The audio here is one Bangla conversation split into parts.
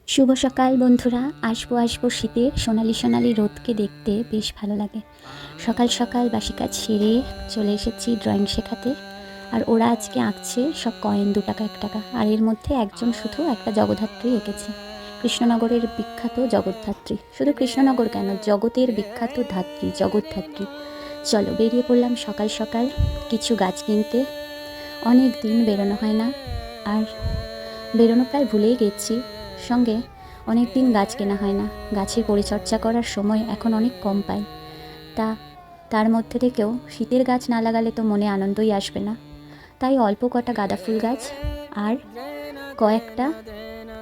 শুভ সকাল বন্ধুরা। আসবো শীতের সোনালি সোনালি রোদকে দেখতে বেশ ভালো লাগে। সকাল সকাল বাসি কাজ সেরে চলে এসেছি ড্রয়িং শেখাতে। আর ওরা আজকে আঁকছে সব কয়েন, 2 টাকা 1 টাকা। আর এর মধ্যে একজন শুধু একটা জগদ্ধাত্রী এঁকেছে, কৃষ্ণনগরের বিখ্যাত জগদ্ধাত্রী। শুধু কৃষ্ণনগর কেন, জগতের বিখ্যাত ধাত্রী, জগদ্ধাত্রী। চলো বেরিয়ে পড়লাম সকাল সকাল কিছু গাছ কিনতে। অনেক দিন বেরোনো হয় না, আর বেরোনো প্রায় ভুলেই গেছি। সঙ্গে অনেক দিন গাছ কেনা হয় না, গাছের পরিচর্যা করার সময় এখন অনেক কম পাই। তার মধ্যে থেকেও শীতের গাছ না লাগালে তো মনে আনন্দই আসবে না। তাই অল্প কটা গাঁদা ফুল গাছ আর কয়েকটা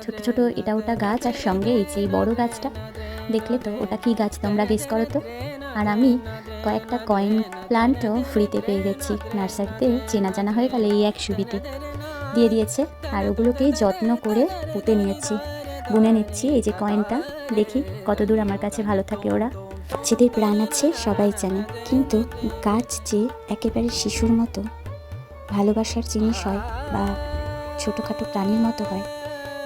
ছোট ছোট এটা ওটা গাছ, আর সঙ্গে এই যে বড় গাছটা দেখলে তো, ওটা কি গাছ তোমরা গেস করো তো। আর আমি কয়েকটা কয়েন প্লান্টও ফ্রিতে পেয়ে গেছি, নার্সারিতে চেনা জানা হয়ে গেলে এই এক সুবিধে দিয়ে দিয়েছে। আর ওগুলোকেই যত্ন করে পুঁতে নিয়েছি, বুনে নিচ্ছি। এই যে কয়েনটা, দেখি কতদূর আমার কাছে ভালো থাকে ওরা। যেদের প্রাণ আছে সবাই জানে, কিন্তু গাছ যে একেবারে শিশুর মতো ভালোবাসার জিনিস হয় বা ছোটোখাটো প্রাণীর মতো হয়,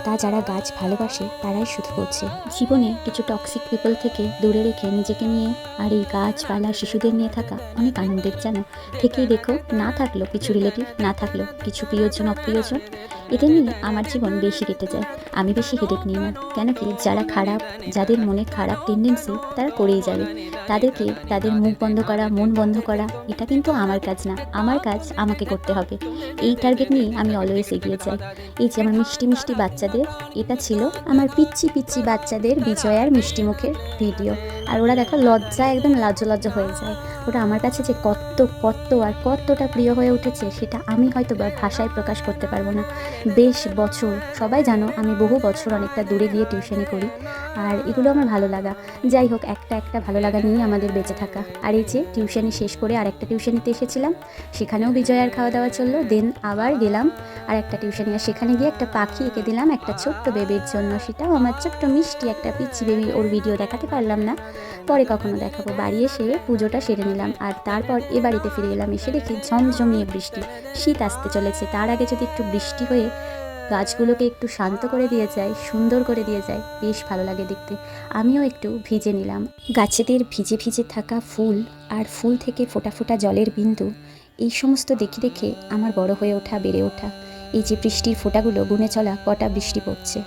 তা যারা গাছ ভালোবাসে তারাই শুধু বোঝে। জীবনে কিছু টক্সিক পিপল থেকে দূরে রেখে নিজেকে নিয়ে আর এই গাছপালা শিশুদের নিয়ে থাকা অনেক আনন্দের, জানো। থেকেই দেখো, না থাকলো কিছু রিলেটিভ, না থাকলো কিছু প্রিয়জন অপ্রিয়জন, এটা নিয়ে আমার জীবন বেশি কেটে যায়। আমি বেশি হেডেক নিই না, কেন কি যারা খারাপ, যাদের মনে খারাপ টেন্ডেন্সি, তারা করেই যাবে। তাদেরকে তাদের মুখ বন্ধ করা, মন বন্ধ করা, এটা কিন্তু আমার কাজ না। আমার কাজ আমাকে করতে হবে। এই টার্গেট নিয়ে আমি অলওয়েজ এগিয়ে যাই। এই যে আমার মিষ্টি মিষ্টি বাচ্চাদের, এটা ছিল আমার পিচ্ছি পিচ্ছি বাচ্চাদের বিজয়ার মিষ্টি মুখের ভিডিও। আর ওরা দেখো লজ্জায় একদম লজ্জা হয়ে যায়। ওরা আমার কাছে যে কতটা প্রিয় হয়ে উঠেছে, সেটা আমি হয়তো বা ভাষায় প্রকাশ করতে পারবো না। বেশ বছর, সবাই জানো আমি বহু বছর অনেকটা দূরে গিয়ে টিউশনি করি, আর এগুলো আমার ভালো লাগা। যাই হোক, একটা ভালো লাগা নিয়ে আমাদের বেঁচে থাকা। আর এই যে টিউশনি শেষ করে আরেকটা টিউশনিতে এসেছিলাম, সেখানেও বিজয়ার খাওয়া দাওয়া চললো। দেন আবার গেলাম আর একটা টিউশনি, আর সেখানে গিয়ে একটা পাখি এঁকে দিলাম একটা ছোট্ট বেবির জন্য। সেটাও আমার ছোট্ট মিষ্টি একটা পিচ্ছি বেবি, ওর ভিডিও দেখাতে পারলাম না, পরে কখনো দেখাবো। বাড়ি এসে পুজোটা সেরে নিলাম, আর তারপর এ বাড়িতে ফিরে এলাম। এসে দেখি ঝমঝমিয়ে বৃষ্টি, শীত আসতে চলেছে। তার আগে যদি একটু বৃষ্টি হয়ে গাছগুলোকে একটু শান্ত করে দিয়ে যায়, সুন্দর করে দিয়ে যায়, বেশ ভালো লাগে দেখতে। আমিও একটু ভিজে নিলাম। গাছেদের ভিজে ভিজে থাকা ফুল, আর ফুল থেকে ফোটা ফোটা জলের বিন্দু, এই সমস্ত দেখে দেখে আমার বড় হয়ে ওঠা, বেড়ে ওঠা। এই যে বৃষ্টির ফোঁটাগুলো গুনে চলা কটা বৃষ্টি পড়ছে,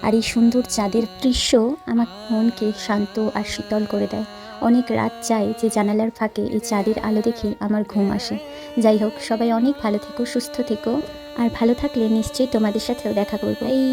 আর এই সুন্দর চাঁদের দৃশ্য আমার মনকে শান্ত আর শীতল করে দেয়। অনেক রাত যায় যে জানালার ফাঁকে এই চাঁদের আলো দেখে আমার ঘুম আসে। যাই হোক, সবাই অনেক ভালো থেকো, সুস্থ থেকো, আর ভালো থাকলে নিশ্চয়ই তোমাদের সাথেও দেখা করবো। এই